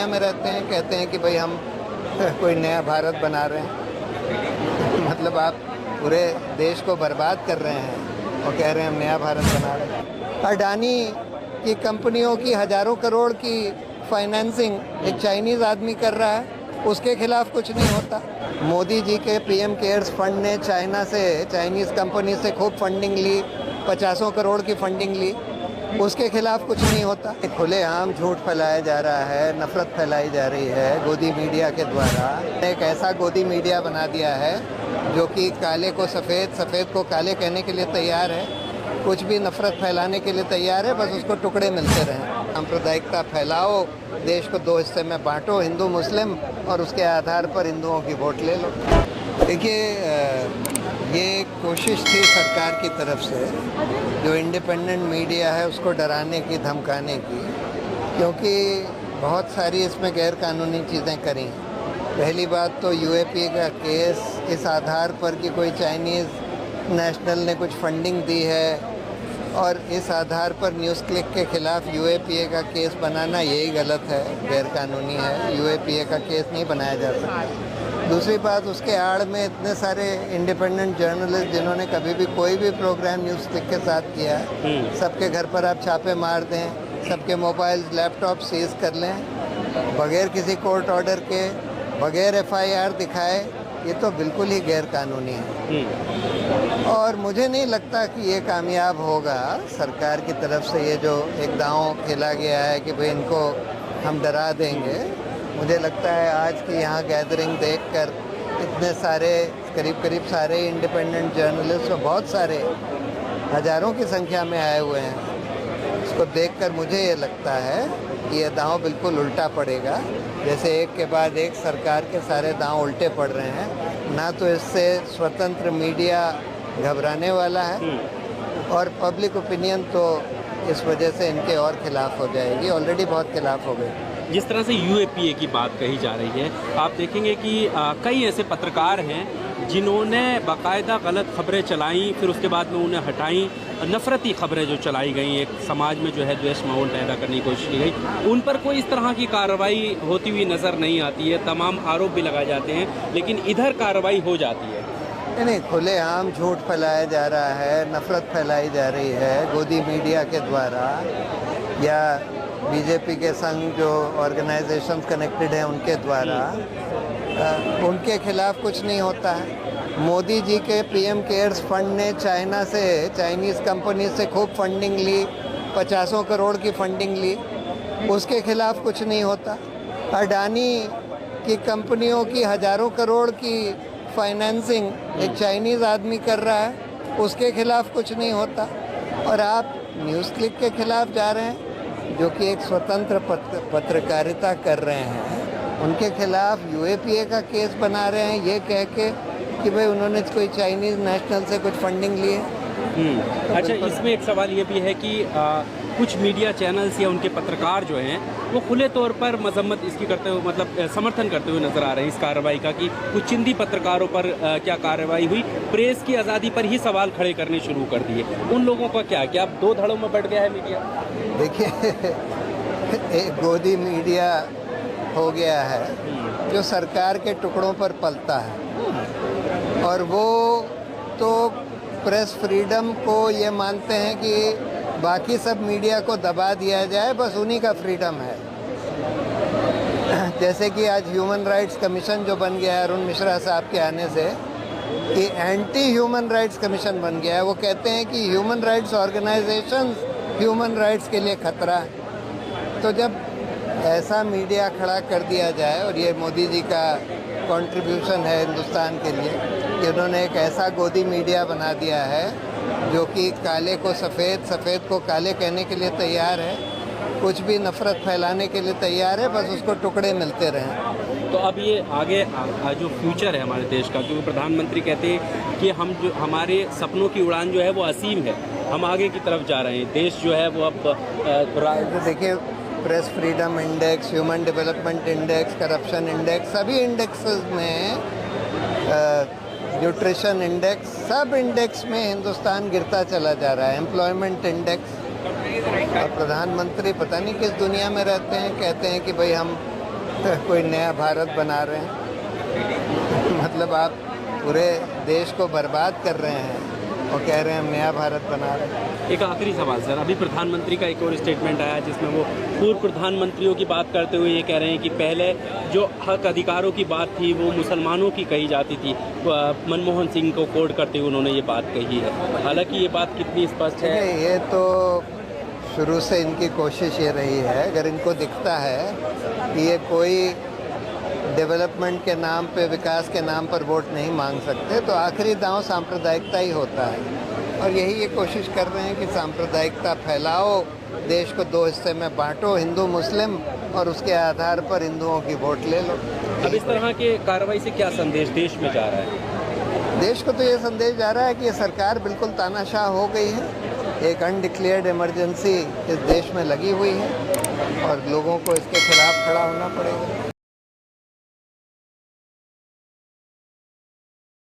दुनिया में रहते हैं, कहते हैं कि भाई हम कोई नया भारत बना रहे हैं। मतलब आप पूरे देश को बर्बाद कर रहे हैं और कह रहे हैं हम नया भारत बना रहे हैं। अडानी की कंपनियों की हज़ारों करोड़ की फाइनेंसिंग एक चाइनीज़ आदमी कर रहा है, उसके खिलाफ कुछ नहीं होता। मोदी जी के पीएम केयर्स फंड ने चाइनीज़ कंपनी से खूब फंडिंग ली, 50 करोड़ की फंडिंग ली, उसके खिलाफ कुछ नहीं होता। खुलेआम झूठ फैलाया जा रहा है, नफरत फैलाई जा रही है गोदी मीडिया के द्वारा। एक ऐसा गोदी मीडिया बना दिया है जो कि काले को सफ़ेद, सफ़ेद को काले कहने के लिए तैयार है, कुछ भी नफरत फैलाने के लिए तैयार है, बस उसको टुकड़े मिलते रहें। सांप्रदायिकता फैलाओ, देश को 2 हिस्से में बांटो, हिंदू मुस्लिम, और उसके आधार पर हिंदुओं की वोट ले लो। देखिए, ये कोशिश थी सरकार की तरफ से जो इंडिपेंडेंट मीडिया है उसको डराने की, धमकाने की, क्योंकि बहुत सारी इसमें गैर कानूनी चीज़ें करी। पहली बात तो यूएपीए का केस इस आधार पर कि कोई चाइनीज़ नेशनल ने कुछ फंडिंग दी है और इस आधार पर न्यूज़ क्लिक के खिलाफ यूएपीए का केस बनाना, यही गलत है, गैर कानूनी है। यूएपीए का केस नहीं बनाया जा सकता। दूसरी बात, उसके आड़ में इतने सारे इंडिपेंडेंट जर्नलिस्ट जिन्होंने कभी भी कोई भी प्रोग्राम न्यूज़ क्लिक के साथ किया है, सबके घर पर आप छापे मार दें, सबके मोबाइल लैपटॉप सीज कर लें बगैर किसी कोर्ट ऑर्डर के, बगैर एफआईआर दिखाए, ये तो बिल्कुल ही गैर कानूनी है। और मुझे नहीं लगता कि ये कामयाब होगा। सरकार की तरफ से ये जो एक दांव खेला गया है कि भाई इनको हम डरा देंगे, मुझे लगता है आज की यहाँ गैदरिंग देखकर इतने सारे करीब सारे इंडिपेंडेंट जर्नलिस्ट और बहुत सारे हज़ारों की संख्या में आए हुए हैं, इसको देखकर मुझे ये लगता है कि ये दांव बिल्कुल उल्टा पड़ेगा। जैसे एक के बाद एक सरकार के सारे दांव उल्टे पड़ रहे हैं। ना तो इससे स्वतंत्र मीडिया घबराने वाला है और पब्लिक ओपिनियन तो इस वजह से इनके और खिलाफ हो जाएगी, ऑलरेडी बहुत खिलाफ हो गई। जिस तरह से यूएपीए की बात कही जा रही है, आप देखेंगे कि कई ऐसे पत्रकार हैं जिन्होंने बाकायदा गलत खबरें चलाई, फिर उसके बाद में उन्हें हटाई, नफरती खबरें जो चलाई गई, एक समाज में जो है द्वेष माहौल पैदा करने की कोशिश की गई, उन पर कोई इस तरह की कार्रवाई होती हुई नज़र नहीं आती है। तमाम आरोप भी लगाए जाते हैं, लेकिन इधर कार्रवाई हो जाती है। नहीं, खुलेआम झूठ फैलाया जा रहा है, नफरत फैलाई जा रही है गोदी मीडिया के द्वारा, या बीजेपी के संग जो ऑर्गेनाइजेशंस कनेक्टेड हैं उनके द्वारा, उनके खिलाफ कुछ नहीं होता है। मोदी जी के पीएम केयर्स फंड ने चाइनीज़ कंपनी से खूब फंडिंग ली, 50 करोड़ की फंडिंग ली, उसके खिलाफ कुछ नहीं होता। अडानी की कंपनियों की हज़ारों करोड़ की फाइनेंसिंग एक चाइनीज़ आदमी कर रहा है, उसके खिलाफ कुछ नहीं होता। और आप न्यूज़ क्लिक के खिलाफ जा रहे हैं जो कि एक स्वतंत्र पत्रकारिता कर रहे हैं, उनके खिलाफ यूएपीए का केस बना रहे हैं ये कह के कि भाई उन्होंने कोई चाइनीज़ नेशनल से कुछ फंडिंग ली है। अच्छा, इसमें एक सवाल ये भी है कि कुछ मीडिया चैनल्स या उनके पत्रकार जो हैं वो खुले तौर पर मजम्मत इसकी करते हुए, मतलब समर्थन करते हुए नजर आ रहे हैं इस कार्रवाई का, कि कुछ चिंदी पत्रकारों पर क्या कार्रवाई हुई, प्रेस की आज़ादी पर ही सवाल खड़े करने शुरू कर दिए। उन लोगों का क्या अब 2 धड़ों में बैठ गया है मीडिया? देखिए, एक गोदी मीडिया हो गया है जो सरकार के टुकड़ों पर पलता है, और वो तो प्रेस फ्रीडम को ये मानते हैं कि बाकी सब मीडिया को दबा दिया जाए, बस उन्हीं का फ्रीडम है। जैसे कि आज ह्यूमन राइट्स कमीशन जो बन गया है अरुण मिश्रा साहब के आने से, कि एंटी ह्यूमन राइट्स कमीशन बन गया है। वो कहते हैं कि human rights organisations human rights के लिए खतरा है। तो जब ऐसा मीडिया खड़ा कर दिया जाए, और ये मोदी जी का कंट्रीब्यूशन है हिंदुस्तान के लिए कि उन्होंने एक ऐसा गोदी मीडिया बना दिया है जो कि काले को सफ़ेद, सफ़ेद को काले कहने के लिए तैयार है, कुछ भी नफरत फैलाने के लिए तैयार है, बस उसको टुकड़े मिलते रहें। तो अब ये आगे जो फ्यूचर है हमारे देश का, क्योंकि प्रधानमंत्री कहते हैं कि हमारे सपनों की उड़ान जो है वो असीम है, हम आगे की तरफ जा रहे हैं, देश जो है वो अब देखिए, press freedom index, human development index, corruption index, सभी इंडेक्सेस में, न्यूट्रिशन इंडेक्स, सब इंडेक्स में हिंदुस्तान गिरता चला जा रहा है। एम्प्लॉयमेंट इंडेक्स, और प्रधानमंत्री पता नहीं किस दुनिया में रहते हैं, कहते हैं कि भाई हम कोई नया भारत बना रहे हैं। मतलब आप पूरे देश को बर्बाद कर रहे हैं और कह रहे हैं हम नया भारत बना रहे हैं। एक आखिरी सवाल सर, अभी प्रधानमंत्री का एक और स्टेटमेंट आया जिसमें वो पूर्व प्रधानमंत्रियों की बात करते हुए ये कह रहे हैं कि पहले जो हक अधिकारों की बात थी वो मुसलमानों की कही जाती थी। मनमोहन सिंह को कोट करते हुए उन्होंने ये बात कही है। हालांकि ये बात कितनी स्पष्ट है? ये तो शुरू से इनकी कोशिश ये रही है, अगर इनको दिखता है कि ये कोई डेवलपमेंट के नाम पे, विकास के नाम पर वोट नहीं मांग सकते, तो आखिरी दांव सांप्रदायिकता ही होता है। और यही ये कोशिश कर रहे हैं कि सांप्रदायिकता फैलाओ, देश को दो हिस्से में बांटो, हिंदू मुस्लिम, और उसके आधार पर हिंदुओं की वोट ले लो। अब इस तरह के कार्रवाई से क्या संदेश देश में जा रहा है? देश को तो ये संदेश जा रहा है कि ये सरकार बिल्कुल तानाशाह हो गई है, एक अनडिक्लेयर्ड इमरजेंसी इस देश में लगी हुई है और लोगों को इसके खिलाफ खड़ा होना पड़ेगा।